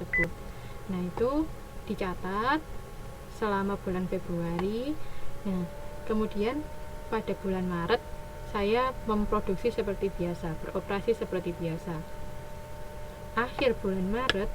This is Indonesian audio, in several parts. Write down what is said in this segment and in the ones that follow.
tersebut. Nah, itu dicatat selama bulan Februari. Nah, kemudian pada bulan Maret saya memproduksi seperti biasa, beroperasi seperti biasa. Akhir bulan Maret,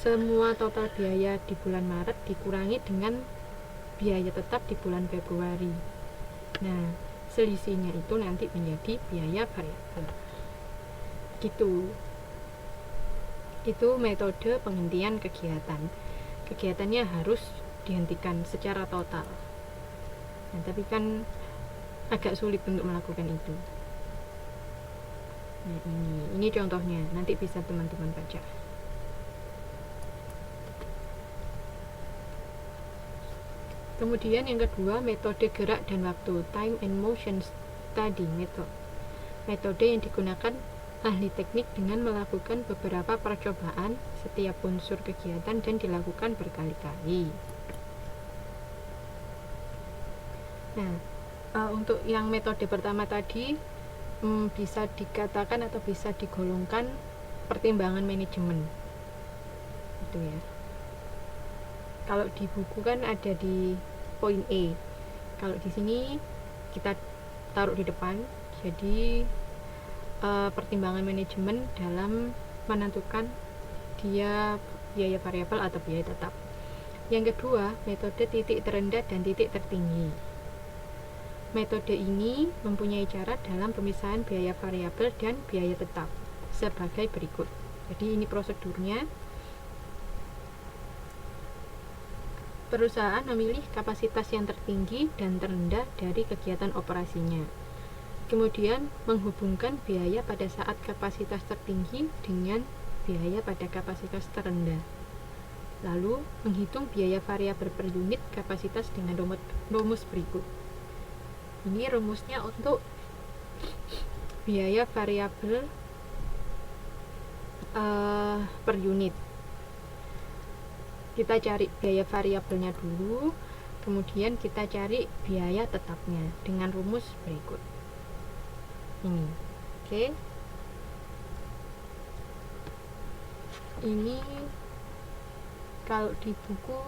semua total biaya di bulan Maret dikurangi dengan biaya tetap di bulan Februari. Nah, selisihnya itu nanti menjadi biaya variabel. Gitu. Itu metode penghentian kegiatan. Kegiatannya harus dihentikan secara total. Nah, tapi kan agak sulit untuk melakukan itu. Nah, ini contohnya, nanti bisa teman-teman baca. Kemudian yang kedua, metode gerak dan waktu, time and motion study method. Metode yang digunakan ahli teknik dengan melakukan beberapa percobaan setiap unsur kegiatan dan dilakukan berkali-kali. Nah, untuk yang metode pertama tadi bisa dikatakan atau bisa digolongkan pertimbangan manajemen. Itu ya. Kalau di buku kan ada di poin E. Kalau di sini kita taruh di depan. Jadi pertimbangan manajemen dalam menentukan dia biaya variabel atau biaya tetap. Yang kedua, metode titik terendah dan titik tertinggi. Metode ini mempunyai cara dalam pemisahan biaya variabel dan biaya tetap sebagai berikut. Jadi ini prosedurnya. Perusahaan memilih kapasitas yang tertinggi dan terendah dari kegiatan operasinya. Kemudian menghubungkan biaya pada saat kapasitas tertinggi dengan biaya pada kapasitas terendah. Lalu menghitung biaya variabel per unit kapasitas dengan rumus berikut. Ini rumusnya untuk biaya variabel per unit. Kita cari biaya variabelnya dulu, kemudian kita cari biaya tetapnya dengan rumus berikut ini. Oke. Ini kalau di buku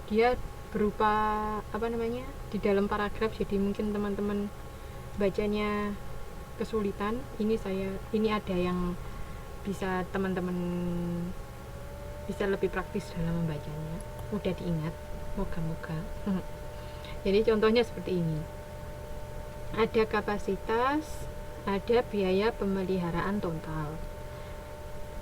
dia berupa di dalam paragraf, jadi mungkin teman-teman bacanya kesulitan. Ini ada yang bisa teman-teman bisa lebih praktis dalam membacanya, mudah diingat, moga-moga. Jadi contohnya seperti ini. Ada kapasitas, ada biaya pemeliharaan total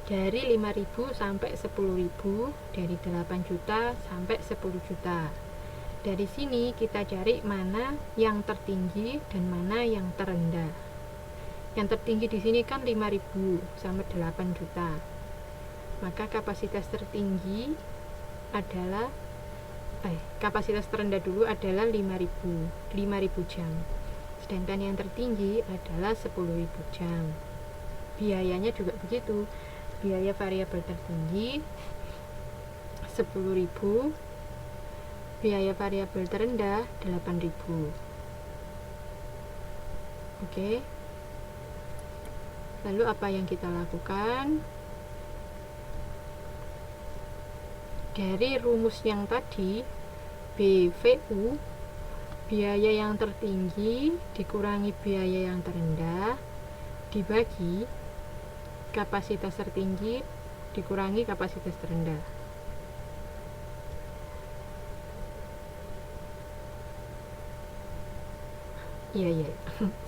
dari 5.000 sampai 10.000, dari 8 juta sampai 10 juta. Dari sini kita cari mana yang tertinggi dan mana yang terendah. Yang tertinggi di sini kan 5.000 sampai 8 juta. Maka kapasitas tertinggi adalah kapasitas terendah dulu adalah 5.000 jam. Sedangkan yang tertinggi adalah 10.000 jam. Biayanya juga begitu. Biaya variabel tertinggi 10.000, biaya variabel terendah 8.000. Oke. Lalu apa yang kita lakukan? Dari rumus yang tadi, BVU, biaya yang tertinggi dikurangi biaya yang terendah, dibagi kapasitas tertinggi dikurangi kapasitas terendah. Iya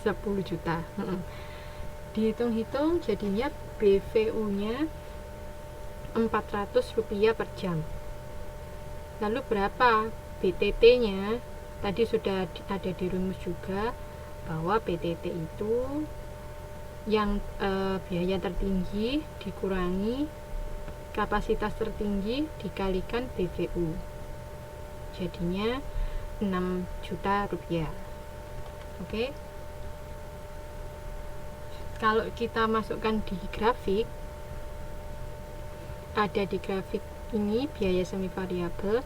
10 juta. Dihitung-hitung jadinya BVU-nya Rp400 per jam. Lalu berapa BTT-nya? Tadi sudah ada di rumus juga bahwa BTT itu yang biaya tertinggi dikurangi kapasitas tertinggi dikalikan BVU, jadinya Rp6 juta. Oke. Kalau kita masukkan di grafik, ada di grafik ini biaya semi variabel,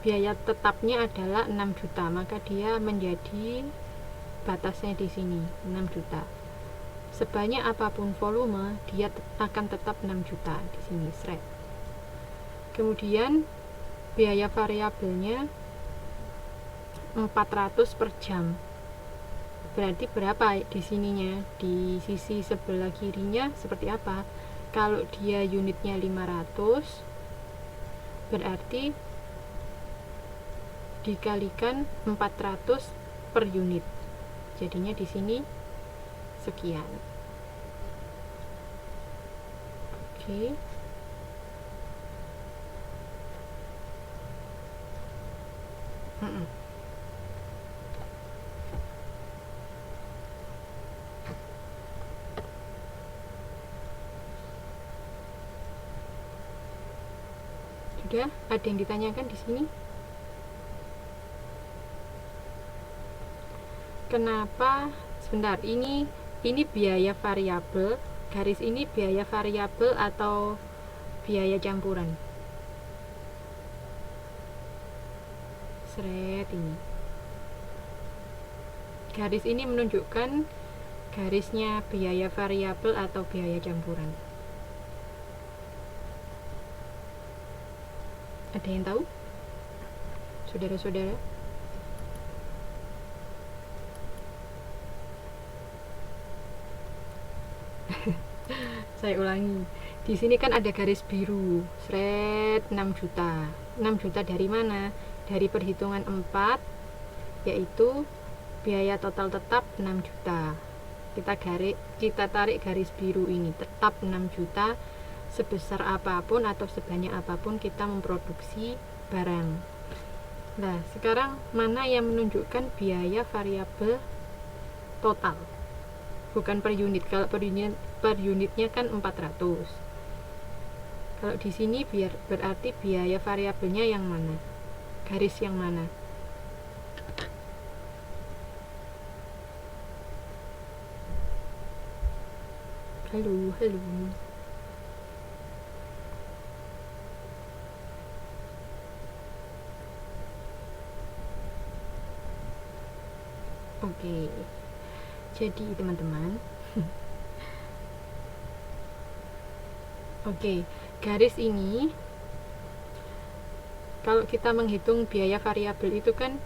biaya tetapnya adalah 6 juta, maka dia menjadi batasnya di sini 6 juta. sebanyak apapun volume, dia akan tetap 6 juta di sini, seret. Kemudian biaya variabelnya 400 per jam. Berarti berapa di sininya? Di sisi sebelah kirinya seperti apa? Kalau dia unitnya 500, berarti dikalikan 400 per unit. Jadinya di sini sekian. Oke. Sudah, ada yang ditanyakan di sini? Kenapa? Sebentar, ini biaya variabel, garis ini biaya variabel atau biaya campuran? Seret ini. Garis ini menunjukkan garisnya biaya variabel atau biaya campuran. Ada yang tahu? Saudara-saudara? Saya ulangi. Di sini kan ada garis biru, seret 6 juta. 6 juta dari mana? Dari perhitungan 4, yaitu biaya total tetap 6 juta. Kita tarik garis biru ini, tetap 6 juta sebesar apapun atau sebanyak apapun kita memproduksi barang. Nah, sekarang mana yang menunjukkan biaya variabel total? Bukan per unit. Kalau per unitnya kan 400. Kalau di sini berarti biaya variabelnya yang mana? Garis yang mana? Halo. Oke. Jadi teman-teman, oke, garis ini kalau kita menghitung biaya variabel itu kan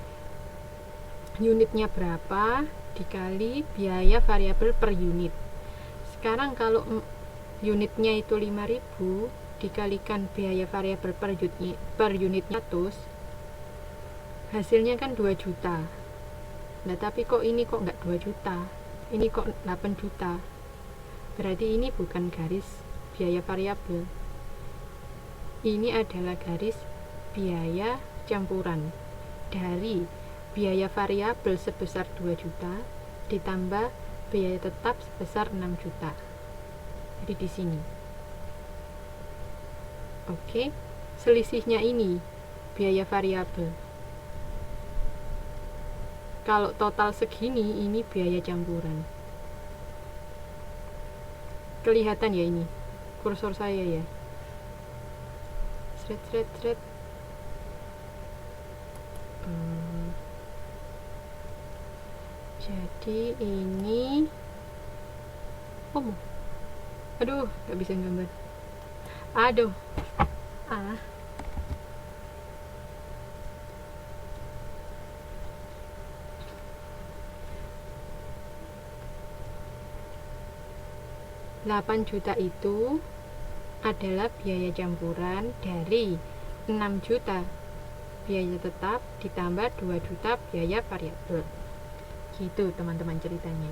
unitnya berapa dikali biaya variabel per unit. Sekarang kalau unitnya itu 5.000 dikalikan biaya variabel per unitnya 100, hasilnya kan 2 juta. Nah, tapi kok ini kok nggak 2 juta? Ini kok 8 juta? Berarti ini bukan garis biaya variabel. Ini adalah garis biaya campuran dari biaya variabel sebesar 2 juta ditambah biaya tetap sebesar 6 juta. Jadi di sini. Oke, selisihnya ini biaya variabel. Kalau total segini, ini biaya campuran. Kelihatan ya ini kursor saya ya. Sret. Jadi ini aduh, gak bisa gambar. Aduh. 8 juta itu adalah biaya campuran dari 6 juta biaya tetap ditambah 2 juta biaya variabel. Gitu teman-teman ceritanya.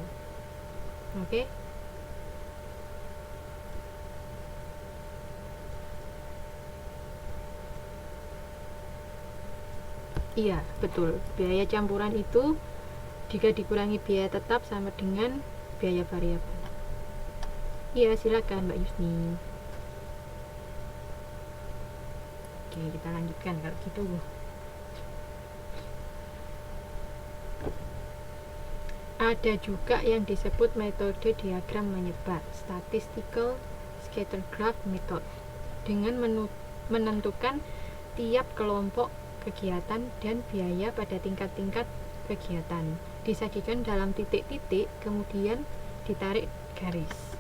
Oke? Iya, betul. Biaya campuran itu jika dikurangi biaya tetap sama dengan biaya variabel. Iya, silakan Mbak Yusni. Oke, kita lanjutkan kalau gitu. Ada juga yang disebut metode diagram menyebar, statistical scatter graph method, dengan menentukan tiap kelompok kegiatan dan biaya pada tingkat-tingkat kegiatan. Disajikan dalam titik-titik, kemudian ditarik garis.